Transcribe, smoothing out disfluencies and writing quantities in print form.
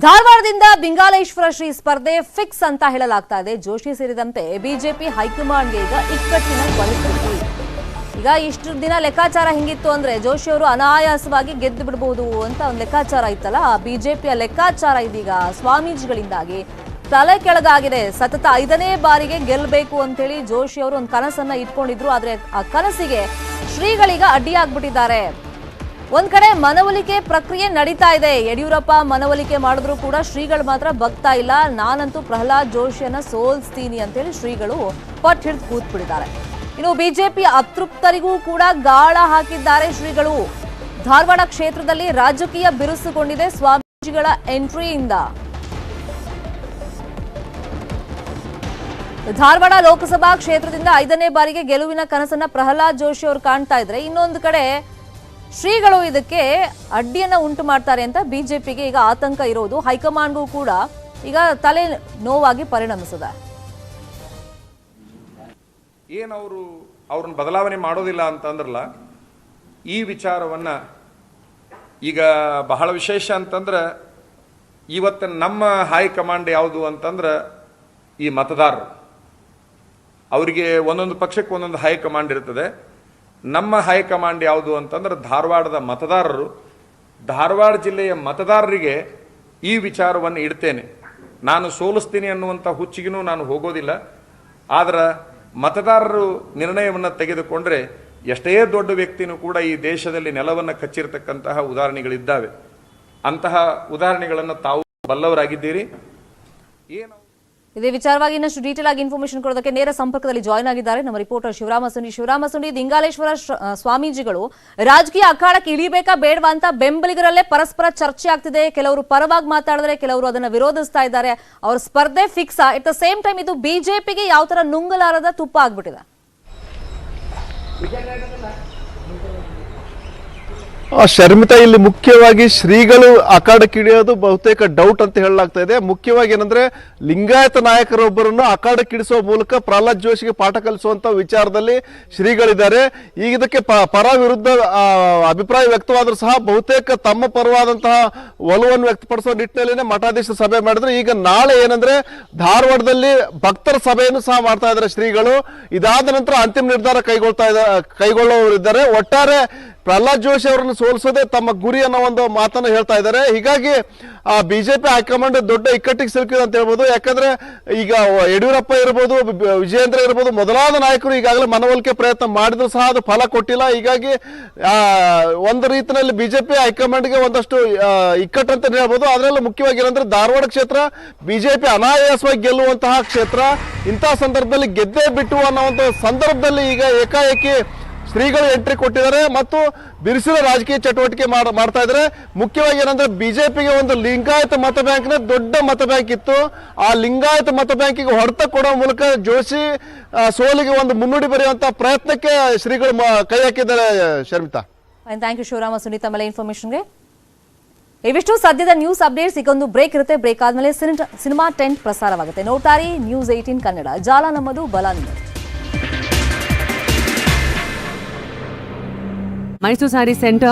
ಧಾರವಾಡದಿಂದ ಬಿಂಗಾಲೇಶ್ವರ ಶ್ರೀ ಸ್ಪರ್ಧೆ ಫಿಕ್ಸ್ ಅಂತ ಹೇಳಲಾಗ್ತಾ ಇದೆ. ಜೋಶಿ ಸೇರಿದಂತೆ ಬಿಜೆಪಿ ಹೈಕಮಾಂಡ್ಗೆ ಈಗ ಇಕ್ಕಟ್ಟಿನ ಪರಿಸ್ಥಿತಿ. ಈಗ ಇಷ್ಟು ದಿನ ಲೆಕ್ಕಾಚಾರ ಹಿಂಗಿತ್ತು ಅಂದ್ರೆ ಜೋಶಿ ಅವರು ಅನಾಯಾಸವಾಗಿ ಗೆದ್ದು ಬಿಡಬಹುದು ಅಂತ ಒಂದು ಲೆಕ್ಕಾಚಾರ ಇತ್ತಲ್ಲ. ಆ ಬಿಜೆಪಿಯ ಲೆಕ್ಕಾಚಾರ ಇದೀಗ ಸ್ವಾಮೀಜಿಗಳಿಂದಾಗಿ ತಲೆ ಕೆಳಗಾಗಿದೆ. ಸತತ 5ನೇ ಬಾರಿಗೆ ಗೆಲ್ಲಬೇಕು ಅಂತೇಳಿ ಜೋಶಿ ಅವರು ಒಂದು ಕನಸನ್ನ ಇಟ್ಕೊಂಡಿದ್ರು. ಆದ್ರೆ ಆ ಕನಸಿಗೆ ಶ್ರೀಗಳೀಗ ಅಡ್ಡಿಯಾಗ್ಬಿಟ್ಟಿದ್ದಾರೆ. ಒಂದ್ ಕಡೆ ಮನವೊಲಿಕೆ ಪ್ರಕ್ರಿಯೆ ನಡೀತಾ ಇದೆ. ಯಡಿಯೂರಪ್ಪ ಮನವೊಲಿಕೆ ಮಾಡಿದ್ರು ಕೂಡ ಶ್ರೀಗಳು ಮಾತ್ರ ಬಗ್ತಾ ಇಲ್ಲ. ನಾನಂತೂ ಪ್ರಹ್ಲಾದ್ ಜೋಶಿಯನ್ನ ಸೋಲ್ಸ್ತೀನಿ ಅಂತೇಳಿ ಶ್ರೀಗಳು ಪಟ್ಟು ಹಿಡಿದು ಕೂತ್ಬಿಟ್ಟಿದ್ದಾರೆ. ಇನ್ನು ಬಿಜೆಪಿ ಅತೃಪ್ತರಿಗೂ ಕೂಡ ಗಾಳ ಹಾಕಿದ್ದಾರೆ ಶ್ರೀಗಳು. ಧಾರವಾಡ ಕ್ಷೇತ್ರದಲ್ಲಿ ರಾಜಕೀಯ ಬಿರುಸುಗೊಂಡಿದೆ ಸ್ವಾಮೀಜಿಗಳ ಎಂಟ್ರಿಯಿಂದ. ಧಾರವಾಡ ಲೋಕಸಭಾ ಕ್ಷೇತ್ರದಿಂದ 5ನೇ ಬಾರಿಗೆ ಗೆಲುವಿನ ಕನಸನ್ನ ಪ್ರಹ್ಲಾದ್ ಜೋಶಿ ಅವರು ಕಾಣ್ತಾ ಇದ್ರೆ, ಇನ್ನೊಂದು ಕಡೆ ಶ್ರೀಗಳು ಇದಕ್ಕೆ ಅಡ್ಡಿಯನ್ನ ಉಂಟು ಮಾಡ್ತಾರೆ ಅಂತ ಬಿಜೆಪಿಗೆ ಈಗ ಆತಂಕ ಇರೋದು ಹೈಕಮಾಂಡ್ಗೂ ಕೂಡ ಈಗ ತಲೆ ನೋವಾಗಿ ಪರಿಣಮಿಸಿದೆ. ಏನವರು ಅವ್ರನ್ನ ಬದಲಾವಣೆ ಮಾಡೋದಿಲ್ಲ ಅಂತಂದ್ರಲ್ಲ, ಈ ವಿಚಾರವನ್ನ ಈಗ ಬಹಳ ವಿಶೇಷ ಅಂತಂದ್ರೆ ಇವತ್ತು ನಮ್ಮ ಹೈಕಮಾಂಡ್ ಯಾವುದು ಅಂತಂದ್ರೆ ಈ ಮತದಾರರು. ಅವರಿಗೆ ಒಂದೊಂದು ಪಕ್ಷಕ್ಕೆ ಒಂದೊಂದು ಹೈಕಮಾಂಡ್ ಇರ್ತದೆ. ನಮ್ಮ ಹೈಕಮಾಂಡ್ ಯಾವುದು ಅಂತಂದ್ರೆ ಧಾರವಾಡದ ಮತದಾರರು. ಧಾರವಾಡ ಜಿಲ್ಲೆಯ ಮತದಾರರಿಗೆ ಈ ವಿಚಾರವನ್ನು ಇಡ್ತೇನೆ. ನಾನು ಸೋಲಿಸ್ತೀನಿ ಅನ್ನುವಂಥ ಹುಚ್ಚಿಗೂ ನಾನು ಹೋಗೋದಿಲ್ಲ. ಆದ್ರೆ ಮತದಾರರು ನಿರ್ಣಯವನ್ನು ತೆಗೆದುಕೊಂಡ್ರೆ ಎಷ್ಟೇ ದೊಡ್ಡ ವ್ಯಕ್ತಿನೂ ಕೂಡ ಈ ದೇಶದಲ್ಲಿ ನೆಲವನ್ನು ಕಚ್ಚಿರತಕ್ಕಂತಹ ಉದಾಹರಣೆಗಳಿದ್ದಾವೆ. ಅಂತಹ ಉದಾಹರಣೆಗಳನ್ನು ತಾವು ಬಲ್ಲವರಾಗಿದ್ದೀರಿ. ಏನು ಇದೇ ವಿಚಾರವಾಗಿ ಇನ್ನಷ್ಟು ಡೀಟೇಲ್ ಆಗಿ ಇನ್ಫಾರ್ಮೇಶನ್ ಕೊಡೋದಕ್ಕೆ ನೇರ ಸಂಪರ್ಕದಲ್ಲಿ ಜಾಯ್ನ್ ಆಗಿದ್ದಾರೆ ನಮ್ಮ ರಿಪೋರ್ಟರ್ ಶಿವರಾಮ ಸುಂಡಿ. ದಿಂಗಾಲೇಶ್ವರ ಸ್ವಾಮೀಜಿಗಳು ರಾಜಕೀಯ ಅಖಾಡಕ್ಕೆ ಇಳಿಬೇಕಾ ಬೇಡವಾ ಅಂತ ಬೆಂಬಲಿಗರಲ್ಲೇ ಪರಸ್ಪರ ಚರ್ಚೆ ಆಗ್ತಿದೆ. ಕೆಲವರು ಪರವಾಗಿ ಮಾತಾಡಿದ್ರೆ, ಕೆಲವರು ಅದನ್ನ ವಿರೋಧಿಸ್ತಾ ಇದ್ದಾರೆ. ಅವ್ರ ಸ್ಪರ್ಧೆ fix. At the same time ಇದು ಬಿಜೆಪಿಗೆ ಯಾವ ತರ ನುಂಗಲಾರದ ತುಪ್ಪ ಆಗ್ಬಿಟ್ಟಿದೆ. ಶರ್ಮಿತಾ, ಇಲ್ಲಿ ಮುಖ್ಯವಾಗಿ ಶ್ರೀಗಳು ಅಖಾಡಕ್ಕಿಳಿಯೋದು ಬಹುತೇಕ ಡೌಟ್ ಅಂತ ಹೇಳಲಾಗ್ತಾ ಇದೆ. ಮುಖ್ಯವಾಗಿ ಏನಂದ್ರೆ ಲಿಂಗಾಯತ ನಾಯಕರೊಬ್ಬರನ್ನು ಅಖಾಡಕ್ಕಿಳಿಸುವ ಮೂಲಕ ಪ್ರಹ್ಲಾದ್ ಜೋಶಿಗೆ ಪಾಠ ಕಲಿಸುವಂತ ವಿಚಾರದಲ್ಲಿ ಶ್ರೀಗಳಿದ್ದಾರೆ. ಈಗ ಇದಕ್ಕೆ ಪರ ವಿರುದ್ಧ ಅಭಿಪ್ರಾಯ ವ್ಯಕ್ತವಾದರೂ ಸಹ ಬಹುತೇಕ ತಮ್ಮ ಪರವಾದಂತಹ ಒಲವನ್ನು ವ್ಯಕ್ತಪಡಿಸುವ ನಿಟ್ಟಿನಲ್ಲಿ ಮಠಾಧೀಶ ಸಭೆ ಮಾಡಿದ್ರು. ಈಗ ನಾಳೆ ಏನಂದ್ರೆ ಧಾರವಾಡದಲ್ಲಿ ಭಕ್ತರ ಸಭೆಯನ್ನು ಸಹ ಮಾಡ್ತಾ ಇದ್ದಾರೆ ಶ್ರೀಗಳು. ಇದಾದ ನಂತರ ಅಂತಿಮ ನಿರ್ಧಾರ ಕೈಗೊಳ್ಳುವವರಿದ್ದಾರೆ. ಒಟ್ಟಾರೆ ಪ್ರಹ್ಲಾದ್ ಜೋಶಿ ಅವರನ್ನು ಸೋಲಿಸೋದೇ ತಮ್ಮ ಗುರಿ ಅನ್ನೋ ಒಂದು ಮಾತನ್ನು ಹೇಳ್ತಾ ಇದ್ದಾರೆ. ಹೀಗಾಗಿ ಆ ಬಿಜೆಪಿ ಹೈಕಮಾಂಡ್ ದೊಡ್ಡ ಇಕ್ಕಟ್ಟಿಗೆ ಸಿಲುಕಿದೆ ಅಂತ ಹೇಳ್ಬೋದು. ಯಾಕಂದ್ರೆ ಈಗ ಯಡಿಯೂರಪ್ಪ ಇರ್ಬೋದು, ವಿಜಯೇಂದ್ರ ಇರ್ಬೋದು, ಮೊದಲಾದ ನಾಯಕರು ಈಗಾಗಲೇ ಮನವೊಲಿಕೆ ಪ್ರಯತ್ನ ಮಾಡಿದ್ರು ಸಹ ಅದು ಫಲ ಕೊಟ್ಟಿಲ್ಲ. ಹೀಗಾಗಿ ಒಂದು ರೀತಿಯಲ್ಲಿ ಬಿಜೆಪಿ ಹೈಕಮಾಂಡ್ಗೆ ಒಂದಷ್ಟು ಇಕ್ಕಟ್ಟು ಅಂತ ಹೇಳ್ಬೋದು. ಅದರಲ್ಲೂ ಮುಖ್ಯವಾಗಿ ಏನಂದ್ರೆ ಧಾರವಾಡ ಕ್ಷೇತ್ರ ಬಿಜೆಪಿ ಅನಾಯಾಸವಾಗಿ ಗೆಲ್ಲುವಂತಹ ಕ್ಷೇತ್ರ. ಇಂತಹ ಸಂದರ್ಭದಲ್ಲಿ ಗೆದ್ದೇ ಬಿಟ್ಟು ಅನ್ನೋ ಒಂದು ಸಂದರ್ಭದಲ್ಲಿ ಈಗ ಏಕಾಏಕಿ ಶ್ರೀಗಳು ಎಂಟ್ರಿ ಕೊಟ್ಟಿದ್ದಾರೆ ಮತ್ತು ಬಿರುಸಿನ ರಾಜಕೀಯ ಚಟುವಟಿಕೆ ಮಾಡ್ತಾ ಇದ್ದಾರೆ. ಮುಖ್ಯವಾಗಿ ಏನಂದ್ರೆ ಬಿಜೆಪಿಗೆ ಒಂದು ಲಿಂಗಾಯತ ಮತ ಬ್ಯಾಂಕ್ನ ದೊಡ್ಡ ಮತ ಬ್ಯಾಂಕ್ ಇತ್ತು. ಆ ಲಿಂಗಾಯತ ಮತ ಬ್ಯಾಂಕಿಗೆ ಹೊಡೆತ ಕೊಡುವ ಮೂಲಕ ಜೋಶಿ ಸೋಲಿಗೆ ಒಂದು ಮುನ್ನುಡಿ ಬರೆಯುವಂತ ಪ್ರಯತ್ನಕ್ಕೆ ಶ್ರೀಗಳು ಕೈ ಹಾಕಿದ್ದಾರೆ. ಶರ್ಮಿತಾ, ಥ್ಯಾಂಕ್ ಯು ಶಿವರಾಮ ಸುನೀತ ಮೇಲೆ ಇನ್ಫಾರ್ಮೇಶನ್ಗೆ. ಇವಿಷ್ಟು ಸದ್ಯದ ನ್ಯೂಸ್ ಅಪ್ಡೇಟ್ಸ್. ಈಗ ಒಂದು ಬ್ರೇಕ್ ಇರುತ್ತೆ. ಬ್ರೇಕ್ ಆದ್ಮೇಲೆ cinema tent ಪ್ರಸಾರವಾಗುತ್ತೆ. Notary news 18 Kannada. ಜಾಲ ನಮ್ಮದು, ಬಲ ನಿಮ್ಮದು. ಮೈಸೂರು ಸ್ಯಾರಿ ಸೆಂಟರ್